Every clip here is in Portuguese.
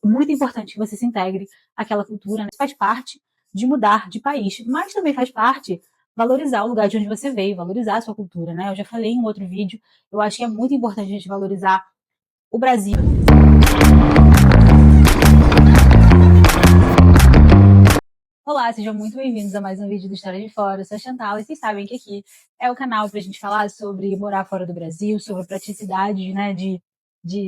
muito importante que você se integre àquela cultura, né? Faz parte de mudar de país, mas também faz parte valorizar o lugar de onde você veio, valorizar a sua cultura, né? Eu já falei em um outro vídeo, eu acho que é muito importante a gente valorizar o Brasil. Olá, sejam muito bem-vindos a mais um vídeo do História de Fora. Eu sou a Chantal e vocês sabem que aqui é o canal para a gente falar sobre morar fora do Brasil, sobre a praticidade, né, de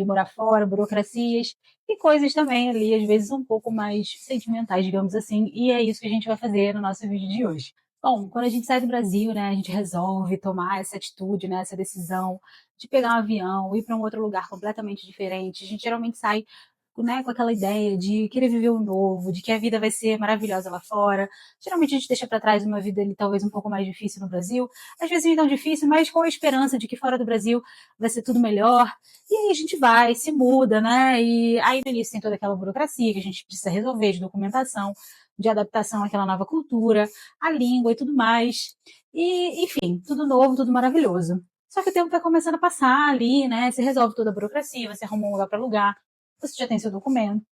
morar fora, burocracias e coisas também ali, às vezes um pouco mais sentimentais, digamos assim, e é isso que a gente vai fazer no nosso vídeo de hoje. Bom, quando a gente sai do Brasil, né, a gente resolve tomar essa atitude, né, essa decisão de pegar um avião, ir para um outro lugar completamente diferente. A gente geralmente sai, né, com aquela ideia de querer viver o novo, de que a vida vai ser maravilhosa lá fora. Geralmente a gente deixa para trás uma vida ali talvez um pouco mais difícil no Brasil, às vezes nem tão difícil, mas com a esperança de que fora do Brasil vai ser tudo melhor. E aí a gente vai, se muda, né? E aí no início tem toda aquela burocracia que a gente precisa resolver de documentação, de adaptação àquela nova cultura, a língua e tudo mais. E, enfim, tudo novo, tudo maravilhoso. Só que o tempo vai começando a passar ali, né? Você resolve toda a burocracia, você arruma um lugar para alugar, você já tem seu documento.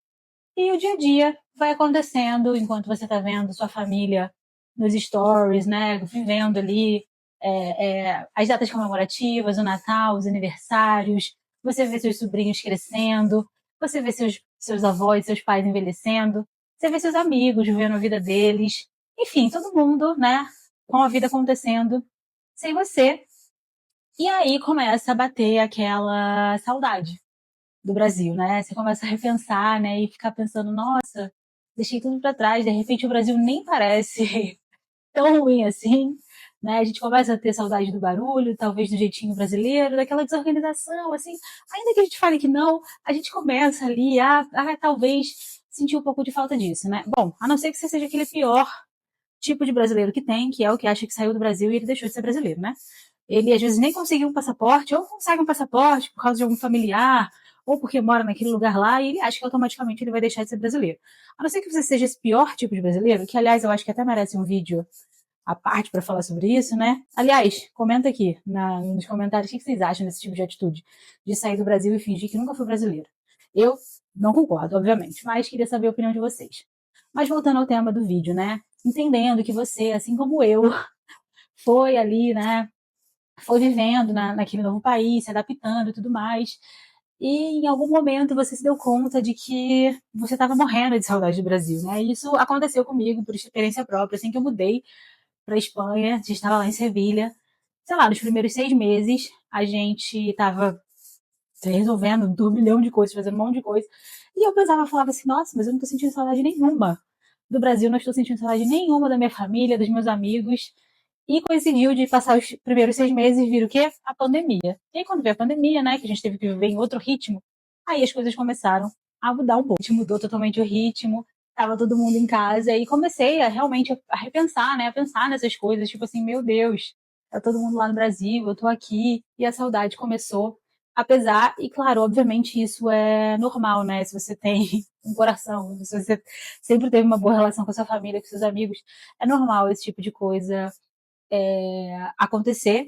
E o dia a dia vai acontecendo enquanto você está vendo sua família nos stories, né? Vivendo ali as datas comemorativas, o Natal, os aniversários. Você vê seus sobrinhos crescendo, você vê seus avós, seus pais envelhecendo, você vê seus amigos vivendo a vida deles. Enfim, todo mundo, né? Com a vida acontecendo sem você. E aí começa a bater aquela saudade do Brasil, né? Você começa a repensar, né? E ficar pensando, nossa, deixei tudo para trás, de repente o Brasil nem parece tão ruim assim, né? A gente começa a ter saudade do barulho, talvez do jeitinho brasileiro, daquela desorganização, assim. Ainda que a gente fale que não, a gente começa ali a talvez sentir um pouco de falta disso, né? Bom, a não ser que você seja aquele pior tipo de brasileiro que tem, que é o que acha que saiu do Brasil e ele deixou de ser brasileiro, né? Ele às vezes nem conseguiu um passaporte, ou consegue um passaporte por causa de algum familiar, ou porque mora naquele lugar lá, e ele acha que automaticamente ele vai deixar de ser brasileiro. A não ser que você seja esse pior tipo de brasileiro, que aliás eu acho que até merece um vídeo à parte para falar sobre isso, né? Aliás, comenta aqui nos comentários o que vocês acham desse tipo de atitude, de sair do Brasil e fingir que nunca foi brasileiro. Eu não concordo, obviamente, mas queria saber a opinião de vocês. Mas voltando ao tema do vídeo, né? Entendendo que você, assim como eu, foi ali, né? Foi vivendo naquele novo país, se adaptando e tudo mais. E em algum momento você se deu conta de que você estava morrendo de saudade do Brasil, né? E isso aconteceu comigo por experiência própria. Assim que eu mudei para a Espanha, a gente estava lá em Sevilha. Sei lá, nos primeiros 6 meses, a gente estava resolvendo um turbilhão de coisas, fazendo um monte de coisa. E eu pensava, falava assim, nossa, mas eu não tô sentindo saudade nenhuma do Brasil, não estou sentindo saudade nenhuma da minha família, dos meus amigos. E coincidiu de passar os primeiros 6 meses e vir o quê? A pandemia. E aí, quando veio a pandemia, né, que a gente teve que viver em outro ritmo, aí as coisas começaram a mudar um pouco. A gente mudou totalmente o ritmo, tava todo mundo em casa, e comecei a realmente a repensar, né, a pensar nessas coisas, tipo assim, meu Deus, tá todo mundo lá no Brasil, eu tô aqui, e a saudade começou. Apesar, e claro, obviamente isso é normal, né, se você tem um coração, se você sempre teve uma boa relação com a sua família, com seus amigos, é normal esse tipo de coisa acontecer.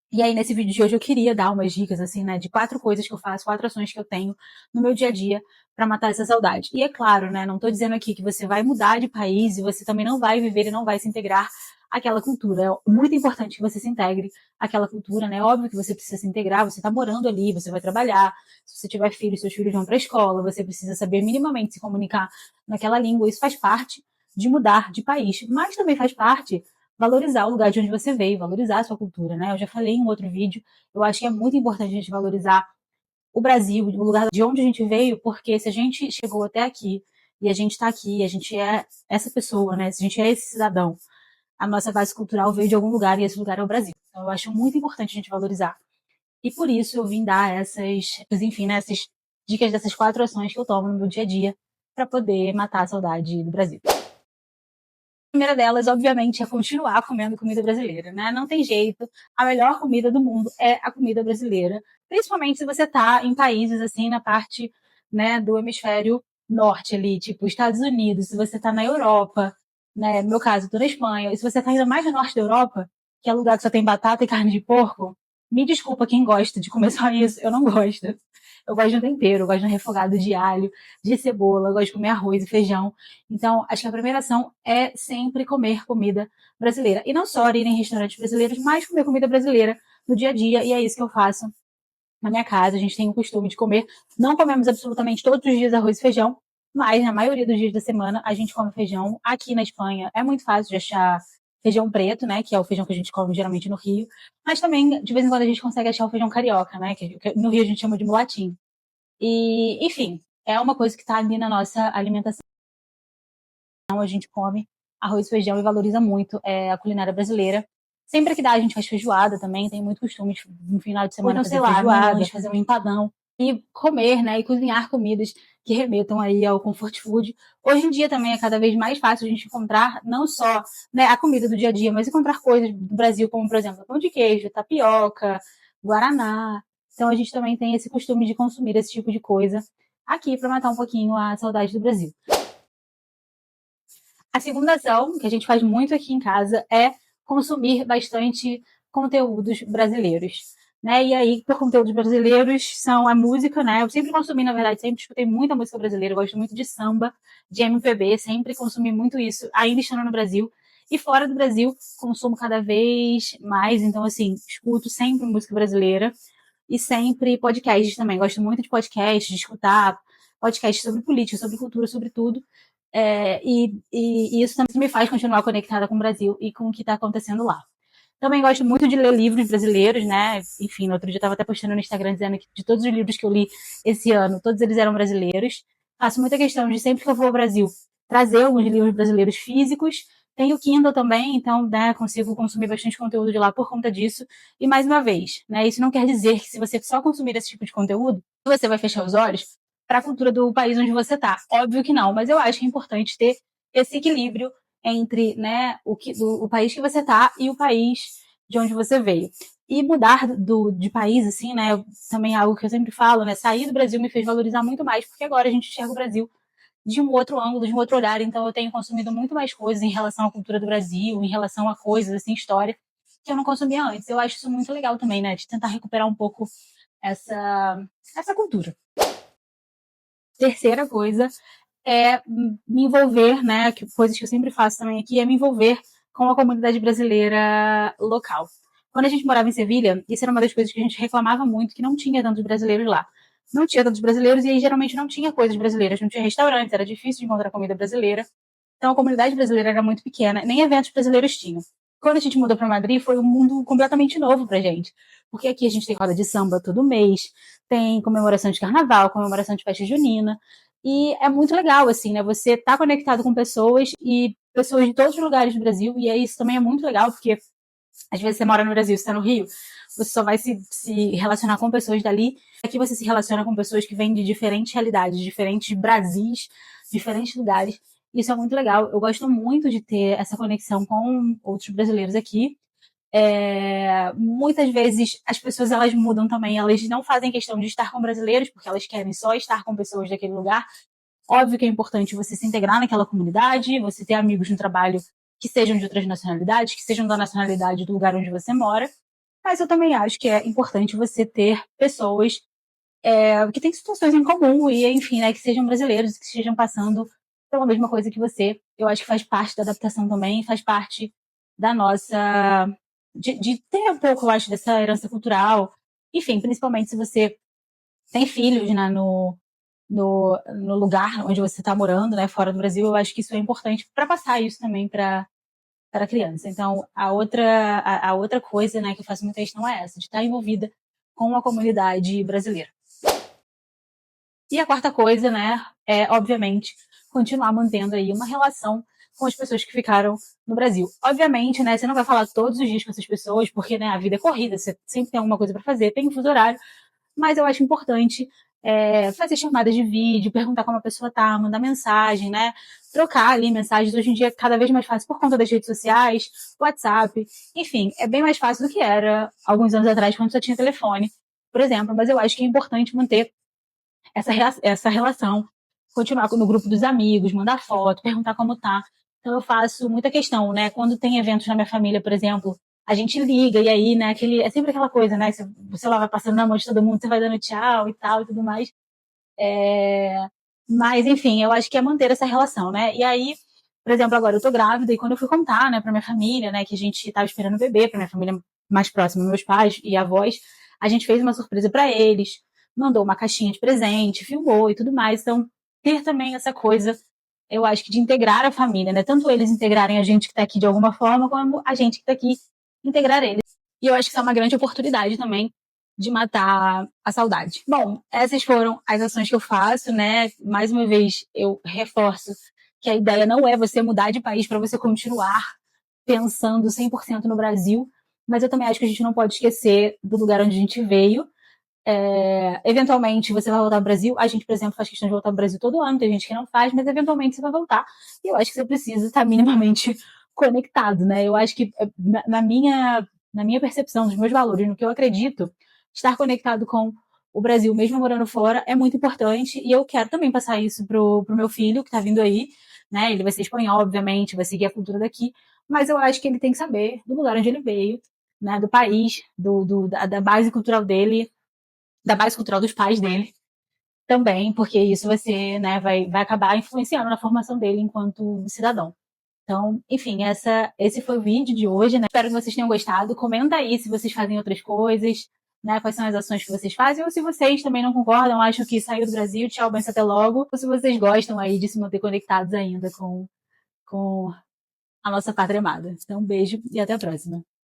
E aí, nesse vídeo de hoje, eu queria dar umas dicas, assim, né, de 4 coisas que eu faço, 4 ações que eu tenho no meu dia a dia para matar essa saudade. E é claro, né, não tô dizendo aqui que você vai mudar de país e você também não vai viver e não vai se integrar àquela cultura. É muito importante que você se integre àquela cultura, né? Óbvio que você precisa se integrar, você tá morando ali, você vai trabalhar, se você tiver filhos, seus filhos vão para a escola, você precisa saber minimamente se comunicar naquela língua. Isso faz parte de mudar de país, mas também faz parte valorizar o lugar de onde você veio, valorizar a sua cultura, né? Eu já falei em um outro vídeo, eu acho que é muito importante a gente valorizar o Brasil, o lugar de onde a gente veio, porque se a gente chegou até aqui e a gente está aqui, a gente é essa pessoa, né? Se a gente é esse cidadão, a nossa base cultural veio de algum lugar e esse lugar é o Brasil. Então eu acho muito importante a gente valorizar. E por isso eu vim dar enfim, né, essas dicas dessas 4 ações que eu tomo no meu dia a dia para poder matar a saudade do Brasil. A primeira delas, obviamente, é continuar comendo comida brasileira, né? Não tem jeito. A melhor comida do mundo é a comida brasileira. Principalmente se você está em países, assim, na parte, né, do hemisfério norte ali, tipo Estados Unidos, se você está na Europa, né? No meu caso, eu tô na Espanha. E se você está ainda mais no norte da Europa, que é lugar que só tem batata e carne de porco, Me desculpa quem gosta de comer só isso, eu não gosto. Eu gosto de um tempero, eu gosto de um refogado de alho, de cebola, eu gosto de comer arroz e feijão. Então, acho que a primeira ação é sempre comer comida brasileira. E não só ir em restaurantes brasileiros, mas comer comida brasileira no dia a dia. E é isso que eu faço na minha casa. A gente tem o costume de comer. Não comemos absolutamente todos os dias arroz e feijão, mas na maioria dos dias da semana a gente come feijão. Aqui na Espanha é muito fácil de achar feijão preto, né? Que é o feijão que a gente come geralmente no Rio. Mas também, de vez em quando, a gente consegue achar o feijão carioca, né? Que no Rio a gente chama de mulatinho. E, enfim, é uma coisa que está ali na nossa alimentação. A gente come arroz e feijão e valoriza muito a culinária brasileira. Sempre que dá, a gente faz feijoada também. Tem muito costume de, no final de semana, fazer feijoada, fazer um empadão. E comer, né, e cozinhar comidas que remetam aí ao comfort food. Hoje em dia também é cada vez mais fácil a gente encontrar não só, né, a comida do dia a dia, mas encontrar coisas do Brasil, como, por exemplo, pão de queijo, tapioca, guaraná. Então a gente também tem esse costume de consumir esse tipo de coisa aqui para matar um pouquinho a saudade do Brasil. A segunda ação, que a gente faz muito aqui em casa, é consumir bastante conteúdos brasileiros. Né? E aí, por conteúdos brasileiros, são a música, né? Eu sempre consumi, na verdade, sempre escutei muita música brasileira, eu gosto muito de samba, de MPB, sempre consumi muito isso, ainda estando no Brasil. E fora do Brasil, consumo cada vez mais, então, assim, escuto sempre música brasileira e sempre podcasts também. Gosto muito de podcasts, de escutar podcasts sobre política, sobre cultura, sobre tudo. E isso também me faz continuar conectada com o Brasil e com o que está acontecendo lá. Também gosto muito de ler livros brasileiros, né? Enfim, no outro dia eu estava até postando no Instagram dizendo que de todos os livros que eu li esse ano, todos eles eram brasileiros. Faço muita questão de sempre que eu vou ao Brasil trazer alguns livros brasileiros físicos. Tenho Kindle também, então né, consigo consumir bastante conteúdo de lá por conta disso. E mais uma vez, né, isso não quer dizer que se você só consumir esse tipo de conteúdo, você vai fechar os olhos para a cultura do país onde você está. Óbvio que não, mas eu acho que é importante ter esse equilíbrio entre né, o país que você está e o país de onde você veio. E mudar de país, assim, né, também é algo que eu sempre falo, né, sair do Brasil me fez valorizar muito mais, porque agora a gente enxerga o Brasil de um outro ângulo, de um outro olhar, então eu tenho consumido muito mais coisas em relação à cultura do Brasil, em relação a coisas, assim, história, que eu não consumia antes. Eu acho isso muito legal também, né, de tentar recuperar um pouco essa cultura. Terceira coisa é me envolver, né, que coisas que eu sempre faço também aqui, é me envolver com a comunidade brasileira local. Quando a gente morava em Sevilha, isso era uma das coisas que a gente reclamava muito, que não tinha tantos brasileiros lá. Não tinha tantos brasileiros e aí geralmente não tinha coisas brasileiras, não tinha restaurantes, era difícil de encontrar comida brasileira. Então a comunidade brasileira era muito pequena, nem eventos brasileiros tinham. Quando a gente mudou para Madrid, foi um mundo completamente novo pra gente. Porque aqui a gente tem roda de samba todo mês, tem comemoração de carnaval, comemoração de festa junina, e é muito legal, assim, né? Você tá conectado com pessoas e pessoas de todos os lugares do Brasil, e isso também é muito legal, porque às vezes você mora no Brasil, você está no Rio, você só vai se relacionar com pessoas dali. Aqui você se relaciona com pessoas que vêm de diferentes realidades, diferentes Brasis, diferentes lugares. Isso é muito legal. Eu gosto muito de ter essa conexão com outros brasileiros aqui. Muitas vezes as pessoas elas mudam também, elas não fazem questão de estar com brasileiros, porque elas querem só estar com pessoas daquele lugar. Óbvio que é importante você se integrar naquela comunidade, você ter amigos no trabalho que sejam de outras nacionalidades, que sejam da nacionalidade do lugar onde você mora, mas eu também acho que é importante você ter pessoas que têm situações em comum e, enfim, né, que sejam brasileiros, que estejam passando pela mesma coisa que você. Eu acho que faz parte da adaptação também, faz parte da nossa. De ter um pouco, eu acho, dessa herança cultural. Enfim, principalmente se você tem filhos né, no lugar onde você está morando, né, fora do Brasil, eu acho que isso é importante para passar isso também para a criança. Então, a outra coisa né, que eu faço muita questão é essa, de estar envolvida com a comunidade brasileira. E a quarta coisa, né, é, obviamente, continuar mantendo aí uma relação com as pessoas que ficaram no Brasil. Obviamente, né, você não vai falar todos os dias com essas pessoas, porque, né, a vida é corrida, você sempre tem alguma coisa para fazer, tem um fuso horário, mas eu acho importante fazer chamadas de vídeo, perguntar como a pessoa tá, mandar mensagem, né, trocar ali mensagens. Hoje em dia é cada vez mais fácil por conta das redes sociais, WhatsApp, enfim, é bem mais fácil do que era alguns anos atrás, quando só tinha telefone, por exemplo, mas eu acho que é importante manter essa relação, continuar no grupo dos amigos, mandar foto, perguntar como tá. Então eu faço muita questão, né? Quando tem eventos na minha família, por exemplo, a gente liga, e aí, né, é sempre aquela coisa, né, o celular vai passando na mão de todo mundo, você vai dando tchau e tal e tudo mais. Mas, enfim, eu acho que é manter essa relação, né? E aí, por exemplo, agora eu tô grávida e quando eu fui contar, né, pra minha família, né, que a gente tava esperando o bebê, pra minha família mais próxima, meus pais e avós, a gente fez uma surpresa para eles, mandou uma caixinha de presente, filmou e tudo mais. Então, ter também essa coisa, eu acho que de integrar a família, né? Tanto eles integrarem a gente que tá aqui de alguma forma, como a gente que tá aqui integrar eles. E eu acho que isso é uma grande oportunidade também de matar a saudade. Bom, essas foram as ações que eu faço, né? Mais uma vez, eu reforço que a ideia não é você mudar de país para você continuar pensando 100% no Brasil, mas eu também acho que a gente não pode esquecer do lugar onde a gente veio. Eventualmente você vai voltar ao Brasil. A gente, por exemplo, faz questão de voltar ao Brasil todo ano, tem gente que não faz, mas eventualmente você vai voltar. E eu acho que você precisa estar minimamente conectado, né? Eu acho que na minha percepção, dos meus valores, no que eu acredito, estar conectado com o Brasil, mesmo morando fora, é muito importante. E eu quero também passar isso pro meu filho, que tá vindo aí, né? Ele vai ser espanhol, obviamente, vai seguir a cultura daqui, mas eu acho que ele tem que saber do lugar onde ele veio, né? Do país, da base cultural dele, da base cultural dos pais dele também, porque isso vai ser, né, vai acabar influenciando na formação dele enquanto cidadão. Então, enfim, esse foi o vídeo de hoje, né? Espero que vocês tenham gostado. Comenta aí se vocês fazem outras coisas, né? Quais são as ações que vocês fazem, ou se vocês também não concordam, acham que saiu do Brasil, tchau, benção, até logo, ou se vocês gostam aí de se manter conectados ainda com a nossa pátria amada. Então, um beijo e até a próxima.